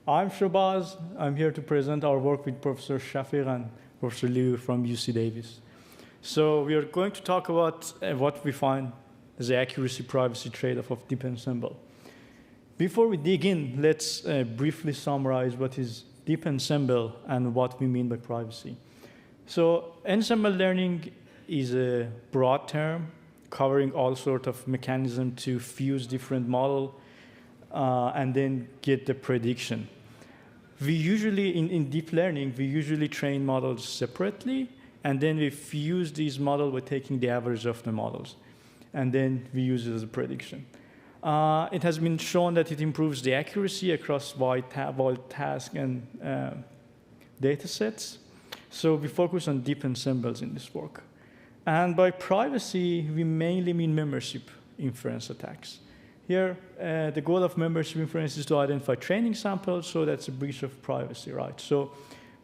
I'm Shahbaz. I'm here to present our work with Professor Shafiq and Professor Liu from UC Davis. So we are going to talk about what we find as the accuracy-privacy trade-off of deep ensemble. Before we dig in, let's briefly summarize what is deep ensemble and what we mean by privacy. So ensemble learning is a broad term covering all sorts of mechanisms to fuse different models and then get the prediction. We usually, in deep learning, we usually train models separately, and then we fuse these models by taking the average of the models, and then we use it as a prediction. It has been shown that it improves the accuracy across wide task and data sets. So we focus on deep ensembles in this work. And by privacy, we mainly mean membership inference attacks. Here, the goal of membership inference is to identify training samples, so that's a breach of privacy, right? So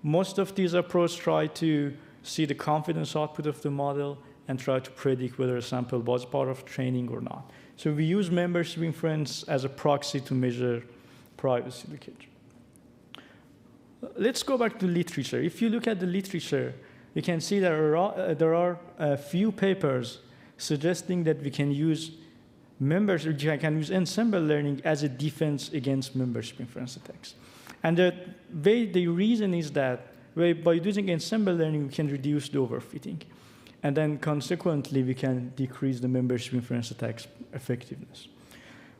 most of these approaches try to see the confidence output of the model and try to predict whether a sample was part of training or not. So we use membership inference as a proxy to measure privacy leakage. Let's go back to literature. If you look at the literature, you can see there are a few papers suggesting that we can use ensemble learning as a defense against membership inference attacks. And the reason is that by using ensemble learning, we can reduce the overfitting. And then consequently, we can decrease the membership inference attacks effectiveness.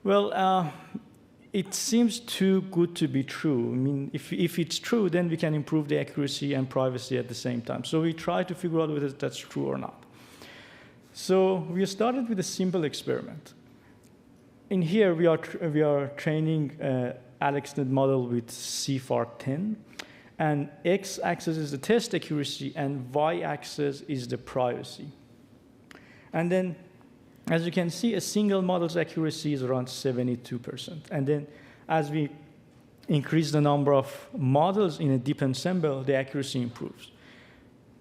Well, it seems too good to be true. I mean, if it's true, then we can improve the accuracy and privacy at the same time. So we try to figure out whether that's true or not. So we started with a simple experiment. In here, we are training AlexNet model with CFAR10. And x-axis is the test accuracy, and y-axis is the privacy. And then, as you can see, a single model's accuracy is around 72%. And then, as we increase the number of models in a deep ensemble, the accuracy improves.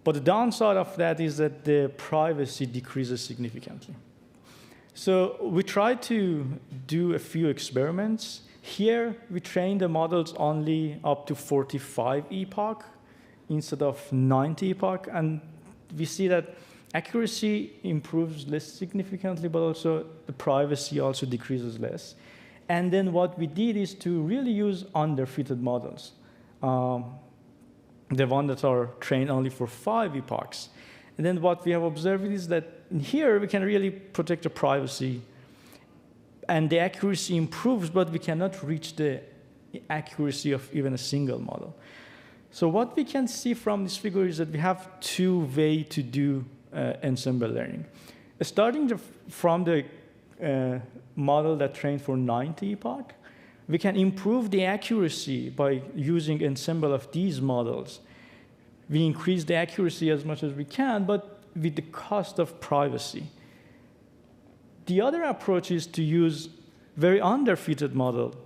But the downside of that is that the privacy decreases significantly. So we tried to do a few experiments. Here, we train the models only up to 45 epoch instead of 90 epoch. And we see that accuracy improves less significantly, but also the privacy also decreases less. And then what we did is to really use underfitted models, the ones that are trained only for 5 epochs. And then what we have observed is that here we can really protect the privacy, and the accuracy improves, but we cannot reach the accuracy of even a single model. So what we can see from this figure is that we have two ways to do ensemble learning. Starting from the model that trained for 90 epoch, we can improve the accuracy by using ensemble of these models. We increase the accuracy as much as we can, but with the cost of privacy. The other approach is to use very underfitted model,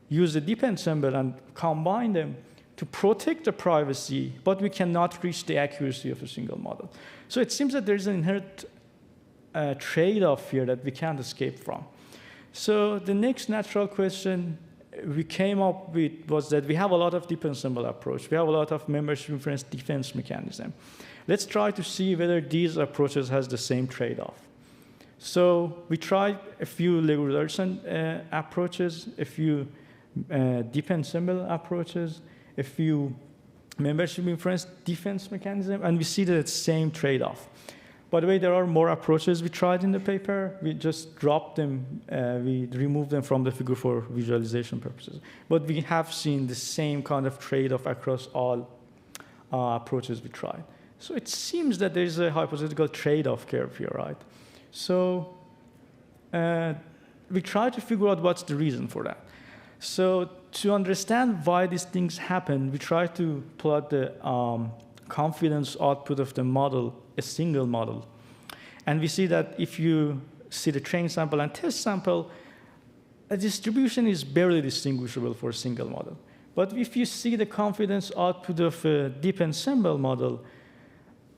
use a deep ensemble and combine them to protect the privacy, but we cannot reach the accuracy of a single model. So it seems that there's an inherent trade-off here that we can't escape from. So the next natural question we came up with was that we have a lot of deep ensemble approach. We have a lot of membership inference defense mechanism. Let's try to see whether these approaches has the same trade-off. So we tried a few regression approaches, a few deep ensemble approaches, a few membership inference defense mechanism, and we see the same trade-off. By the way, there are more approaches we tried in the paper. We just dropped them. We removed them from the figure for visualization purposes. But we have seen the same kind of trade-off across all approaches we tried. So it seems that there's a hypothetical trade-off curve here, right? So we try to figure out what's the reason for that. So to understand why these things happen, we try to plot the confidence output of the model, a single model. And we see that if you see the train sample and test sample, a distribution is barely distinguishable for a single model. But if you see the confidence output of a deep ensemble model,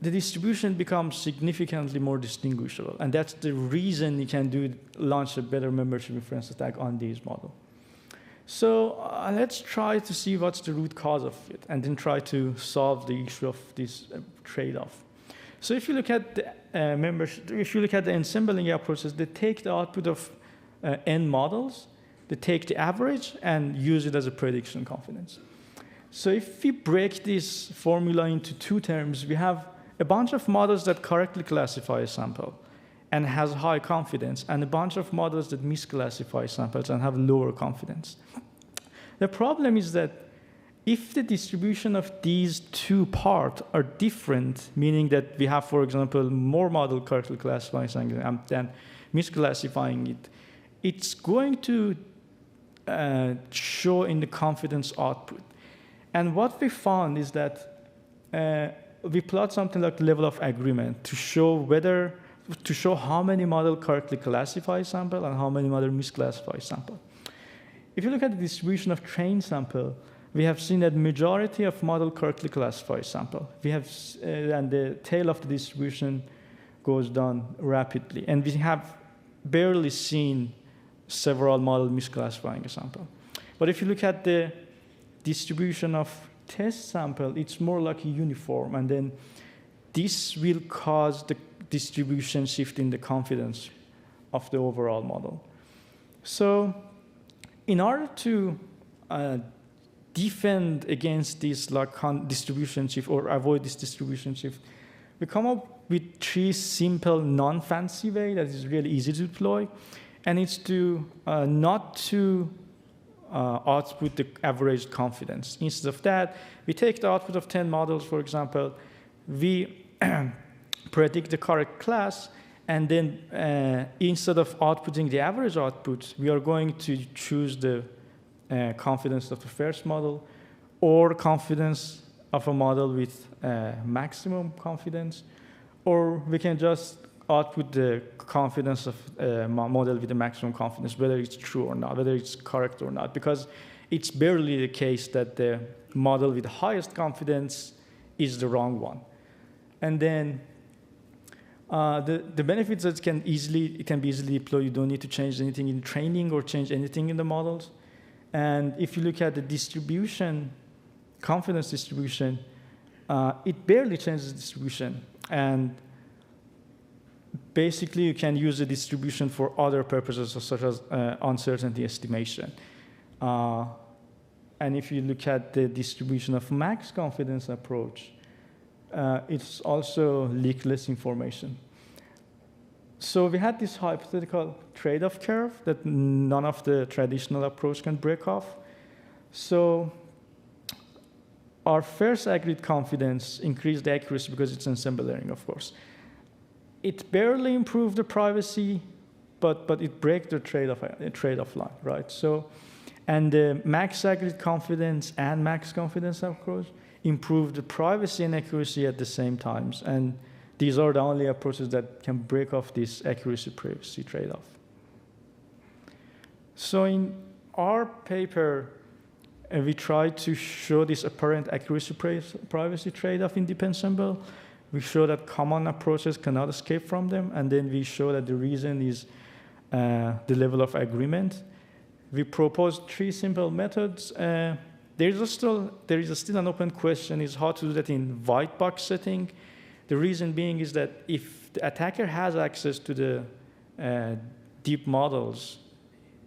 the distribution becomes significantly more distinguishable. And that's the reason you can launch a better membership inference attack on these models. So let's try to see what's the root cause of it, and then try to solve the issue of this trade-off. So if you look at the if you look at the ensembling approaches, they take the output of n models, they take the average and use it as a prediction confidence. So if we break this formula into two terms, we have a bunch of models that correctly classify a sample and has high confidence, and a bunch of models that misclassify samples and have lower confidence. The problem is that if the distribution of these two parts are different, meaning that we have, for example, more model correctly classifying than misclassifying it, it's going to show in the confidence output. And what we found is that we plot something like the level of agreement to show how many models correctly classify sample and how many models misclassify sample. If you look at the distribution of trained sample, we have seen that majority of model correctly classify sample. We have, and the tail of the distribution goes down rapidly. And we have barely seen several models misclassifying a sample. But if you look at the distribution of test sample, it's more like a uniform. And then this will cause the distribution shift in the confidence of the overall model. So in order to defend against this distribution shift or avoid this distribution shift, we come up with three simple, non-fancy ways that is really easy to deploy. And it's to not to output the average confidence. Instead of that, we take the output of 10 models, for example, we predict the correct class, and then instead of outputting the average output, we are going to choose the confidence of the first model or confidence of a model with maximum confidence, or we can just output the confidence of a model with the maximum confidence, whether it's true or not, whether it's correct or not, because it's barely the case that the model with the highest confidence is the wrong one. And then the benefits that it can be easily deployed. You don't need to change anything in training or change anything in the models. And if you look at the distribution, confidence distribution, it barely changes the distribution. And basically, you can use the distribution for other purposes, such as uncertainty estimation. And if you look at the distribution of max confidence approach, it's also leakless information. So we had this hypothetical trade-off curve that none of the traditional approach can break off. So our first agreed confidence increased the accuracy because it's ensemble learning, of course. It barely improved the privacy, but it breaks the trade-off line, right? So, and the max agreed confidence and max confidence approach improved the privacy and accuracy at the same times. And these are the only approaches that can break off this accuracy-privacy trade-off. So in our paper, we tried to show this apparent accuracy-privacy trade-off in deep ensemble. We show that common approaches cannot escape from them, and then we show that the reason is the level of agreement. We proposed three simple methods. There is still an open question, is how to do that in white box setting. The reason being is that if the attacker has access to the deep models,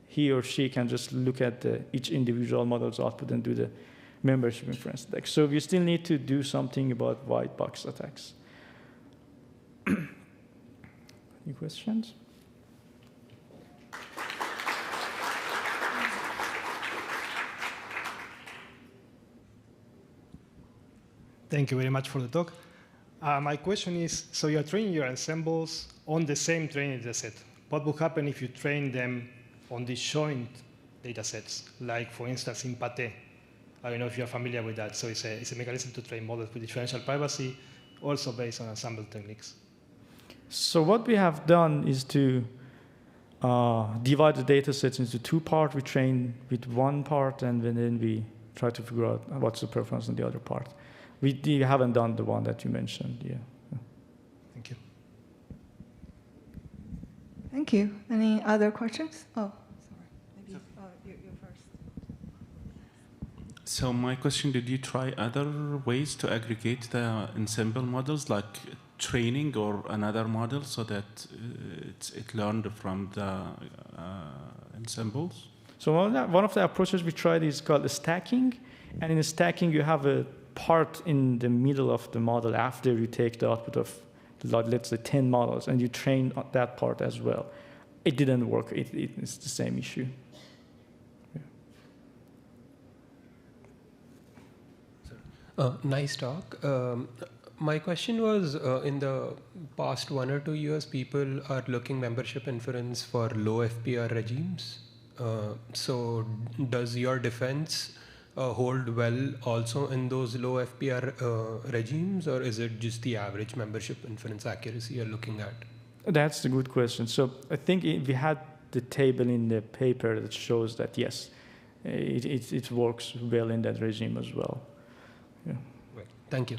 he or she can just look at each individual model's output and do the membership inference attack. So we still need to do something about white box attacks. Any questions? Thank you very much for the talk. My question is, so you're training your ensembles on the same training data set. What will happen if you train them on disjoint data sets, like, for instance, in Panacea? I don't know if you're familiar with that. So it's a mechanism to train models with differential privacy, also based on ensemble techniques. So what we have done is to divide the data sets into two parts. We train with one part, and then we try to figure out what's the performance on the other part. We haven't done the one that you mentioned, yeah. Thank you. Thank you. Any other questions? Oh, sorry. Maybe you first. So my question, did you try other ways to aggregate the ensemble models, like training or another model, so that it learned from the ensembles? So one of the approaches we tried is called stacking. And in stacking, you have a part in the middle of the model after you take the output of, let's say, 10 models, and you train that part as well. It didn't work. It's the same issue. Nice talk. My question was, in the past 1 or 2 years, people are looking membership inference for low FPR regimes. So does your defense hold well also in those low FPR regimes, or is it just the average membership inference accuracy you're looking at? That's a good question. So I think we had the table in the paper that shows that, yes, it works well in that regime as well. Yeah. Right. Thank you.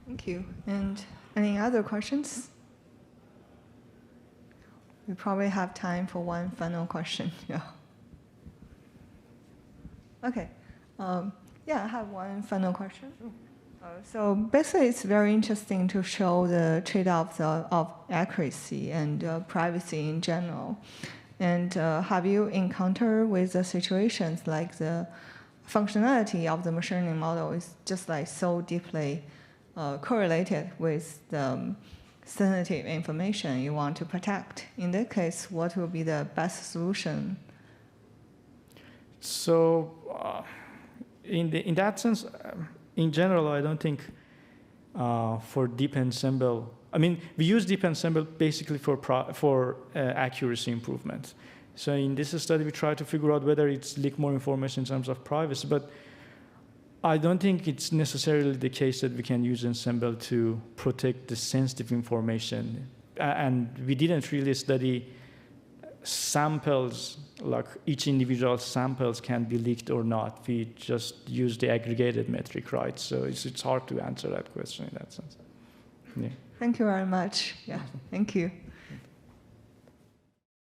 Thank you. And any other questions? We probably have time for one final question. Yeah. Okay. Yeah, I have one final question. So basically, it's very interesting to show the trade-offs of accuracy and privacy in general. And have you encountered with the situations like the functionality of the machine learning model is just like so deeply correlated with the sensitive information you want to protect? In that case, what will be the best solution? So in that sense, in general, I don't think for deep ensemble, I mean, we use deep ensemble basically for accuracy improvement. So in this study, we try to figure out whether it's leak more information in terms of privacy, but I don't think it's necessarily the case that we can use ensemble to protect the sensitive information. And we didn't really study samples, like each individual samples can be leaked or not. We just use the aggregated metric, right? So it's hard to answer that question in that sense. Yeah. Thank you very much. Yeah, thank you.